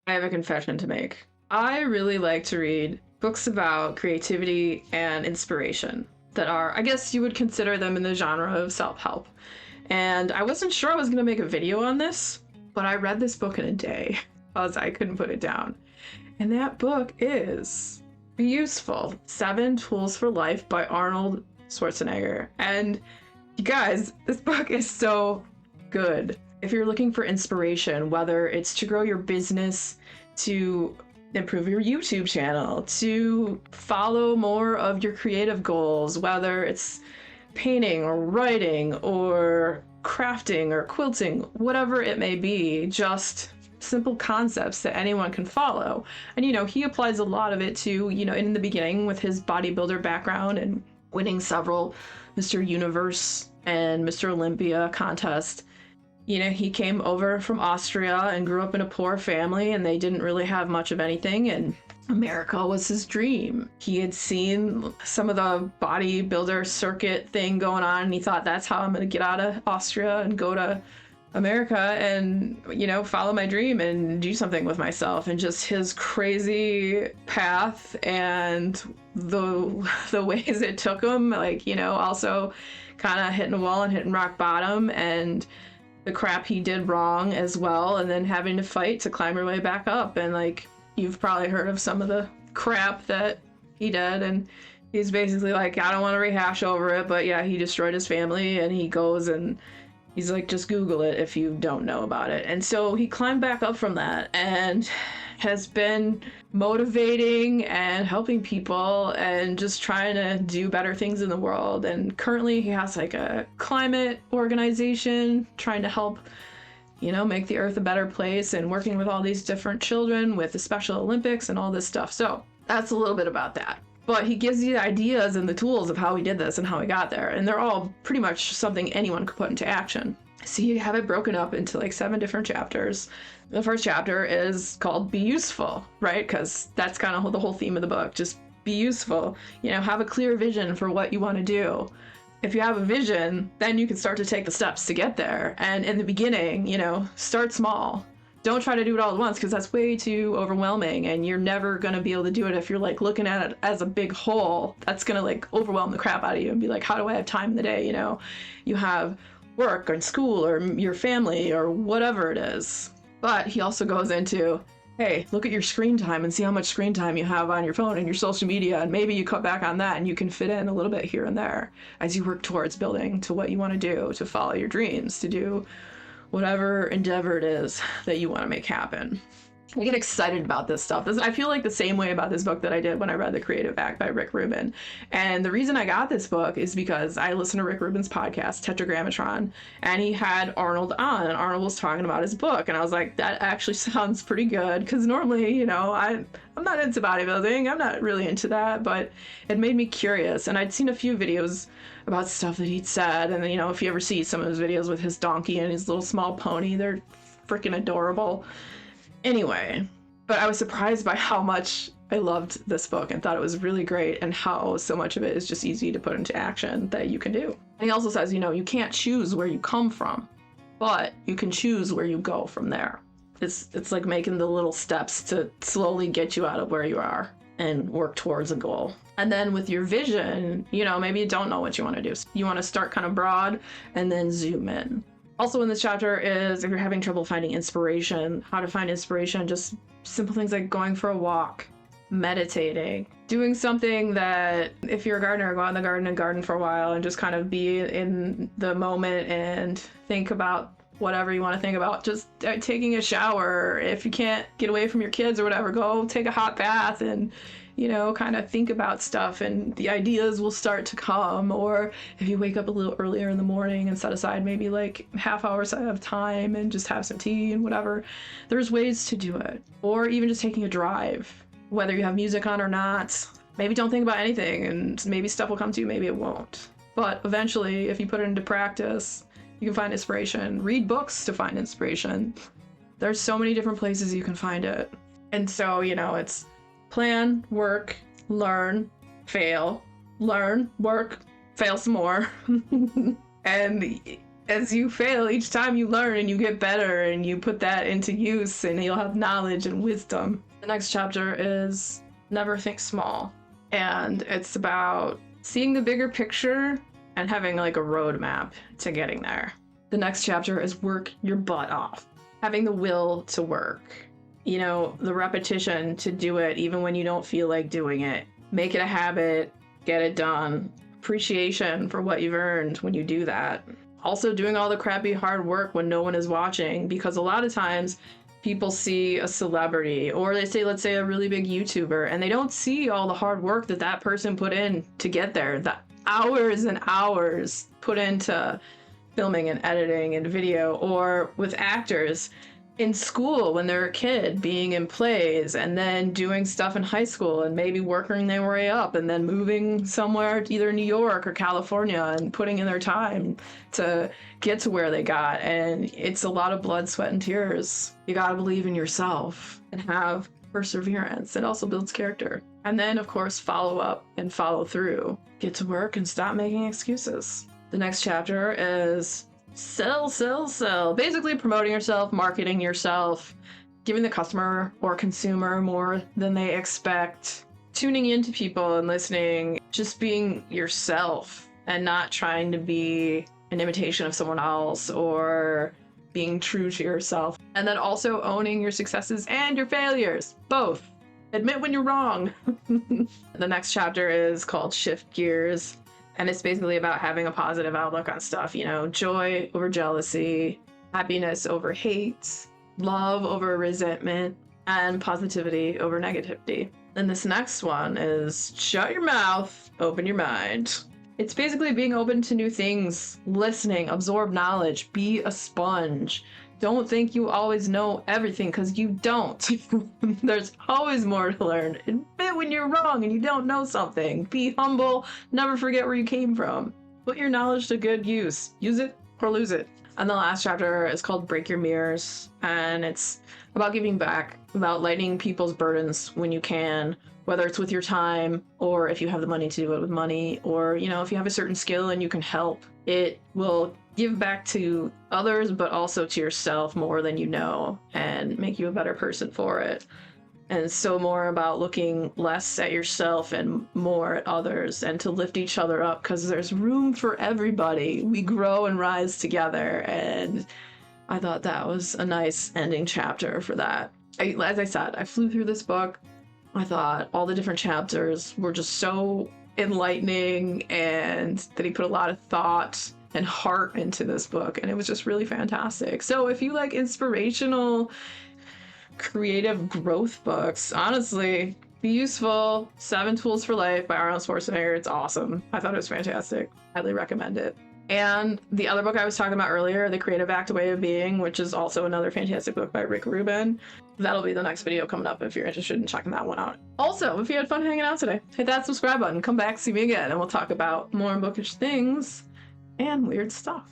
I have a confession to make. I really like to read books about creativity and inspiration that are, I guess you would consider them in the genre of self-help. And I wasn't sure I was going to make a video on this, but I read this book in a day because I couldn't put it down. And that book is Be Useful: 7 Tools for Life by Arnold Schwarzenegger. And you guys, this book is so good. If you're looking for inspiration, whether it's to grow your business, to improve your YouTube channel, to follow more of your creative goals, whether it's painting or writing or crafting or quilting, whatever it may be, just simple concepts that anyone can follow. And he applies a lot of it to, in the beginning with his bodybuilder background and winning several Mr. Universe and Mr. Olympia contests. He came over from Austria and grew up in a poor family, and they didn't really have much of anything, and America was his dream. He had seen some of the bodybuilder circuit thing going on, and he thought, that's how I'm going to get out of Austria and go to America and, follow my dream and do something with myself. And just his crazy path and the ways it took him, also kind of hitting a wall and hitting rock bottom, and the crap he did wrong as well, and then having to fight to climb your way back up. And you've probably heard of some of the crap that he did, and he's basically I don't want to rehash over it, but yeah, he destroyed his family, and he goes and he's just Google it if you don't know about it. And so he climbed back up from that and has been motivating and helping people and just trying to do better things in the world. And currently he has a climate organization trying to help, make the earth a better place, and working with all these different children with the Special Olympics and all this stuff. So that's a little bit about that. But he gives you the ideas and the tools of how he did this and how he got there. And they're all pretty much something anyone could put into action. So you have it broken up into 7 different chapters. The first chapter is called Be Useful, right? Because that's kind of the whole theme of the book. Just be useful. Have a clear vision for what you want to do. If you have a vision, then you can start to take the steps to get there. And in the beginning, start small. Don't try to do it all at once, because that's way too overwhelming, and you're never going to be able to do it if you're looking at it as a big whole. That's going to overwhelm the crap out of you and be how do I have time in the day? You have work or school or your family or whatever it is. But he also goes into, hey, look at your screen time and see how much screen time you have on your phone and your social media, and maybe you cut back on that and you can fit in a little bit here and there as you work towards building to what you want to do, to follow your dreams, to do whatever endeavor it is that you want to make happen. I get excited about this stuff. I feel the same way about this book that I did when I read The Creative Act by Rick Rubin. And the reason I got this book is because I listened to Rick Rubin's podcast, Tetragrammatron, and he had Arnold on, and Arnold was talking about his book. And I was like, that actually sounds pretty good. Because normally, I'm not into bodybuilding. I'm not really into that, but it made me curious. And I'd seen a few videos about stuff that he'd said. And if you ever see some of his videos with his donkey and his little small pony, they're freaking adorable. Anyway, but I was surprised by how much I loved this book and thought it was really great, and how so much of it is just easy to put into action that you can do. And he also says, you can't choose where you come from, but you can choose where you go from there. It's like making the little steps to slowly get you out of where you are and work towards a goal. And then with your vision, maybe you don't know what you want to do. You want to start kind of broad and then zoom in. Also in this chapter is, if you're having trouble finding inspiration, how to find inspiration. Just simple things like going for a walk, meditating, doing something that, if you're a gardener, go out in the garden and garden for a while and just kind of be in the moment and think about whatever you want to think about. Just taking a shower. If you can't get away from your kids or whatever, go take a hot bath and kind of think about stuff, and the ideas will start to come. Or if you wake up a little earlier in the morning and set aside maybe half hours of time and just have some tea and whatever, there's ways to do it. Or even just taking a drive, whether you have music on or not. Maybe don't think about anything, and maybe stuff will come to you, maybe it won't. But eventually, if you put it into practice, you can find inspiration. Read books to find inspiration. There's so many different places you can find it. And so, it's plan, work, learn, fail, learn, work, fail some more. And as you fail, each time you learn and you get better and you put that into use and you'll have knowledge and wisdom. The next chapter is Never Think Small. And it's about seeing the bigger picture and having like a roadmap to getting there. The next chapter is Work Your Butt Off. Having the will to work. You know, the repetition to do it even when you don't feel like doing it. Make it a habit, get it done. Appreciation for what you've earned when you do that. Also doing all the crappy hard work when no one is watching, because a lot of times people see a celebrity or they say, let's say a really big YouTuber, and they don't see all the hard work that that person put in to get there. The hours and hours put into filming and editing and video, or with actors in school when they're a kid, being in plays and then doing stuff in high school and maybe working their way up and then moving somewhere, either New York or California, and putting in their time to get to where they got. And it's a lot of blood, sweat, and tears. You gotta believe in yourself and have perseverance. It also builds character. And then, of course, follow up and follow through. Get to work and stop making excuses. The next chapter is Sell, sell, sell. Basically promoting yourself, marketing yourself, giving the customer or consumer more than they expect, tuning into people and listening, just being yourself and not trying to be an imitation of someone else or being true to yourself. And then also owning your successes and your failures, both. Admit when you're wrong. The next chapter is called Shift Gears. And it's basically about having a positive outlook on stuff, you know, joy over jealousy, happiness over hate, love over resentment, and positivity over negativity. And this next one is shut your mouth, open your mind. It's basically being open to new things, listening, absorb knowledge, be a sponge. Don't think you always know everything, because you don't. There's always more to learn. Admit when you're wrong and you don't know something. Be humble. Never forget where you came from. Put your knowledge to good use. Use it or lose it. And the last chapter is called Break Your Mirrors. And it's about giving back, about lightening people's burdens when you can, whether it's with your time or if you have the money to do it with money, or, you know, if you have a certain skill and you can help. It will give back to others, but also to yourself more than you know, and make you a better person for it. And so more about looking less at yourself and more at others, and to lift each other up, because there's room for everybody. We grow and rise together, and I thought that was a nice ending chapter for that. As I said, I flew through this book. I thought all the different chapters were just so enlightening, and that he put a lot of thought and heart into this book, and it was just really fantastic. So if you like inspirational, creative growth books, honestly, Be Useful, 7 Tools for Life by Arnold Schwarzenegger. It's awesome. I thought it was fantastic. Highly recommend it. And the other book I was talking about earlier, The Creative Act Way of Being, which is also another fantastic book by Rick Rubin. That'll be the next video coming up if you're interested in checking that one out. Also, if you had fun hanging out today, hit that subscribe button, come back, see me again, and we'll talk about more bookish things and weird stuff.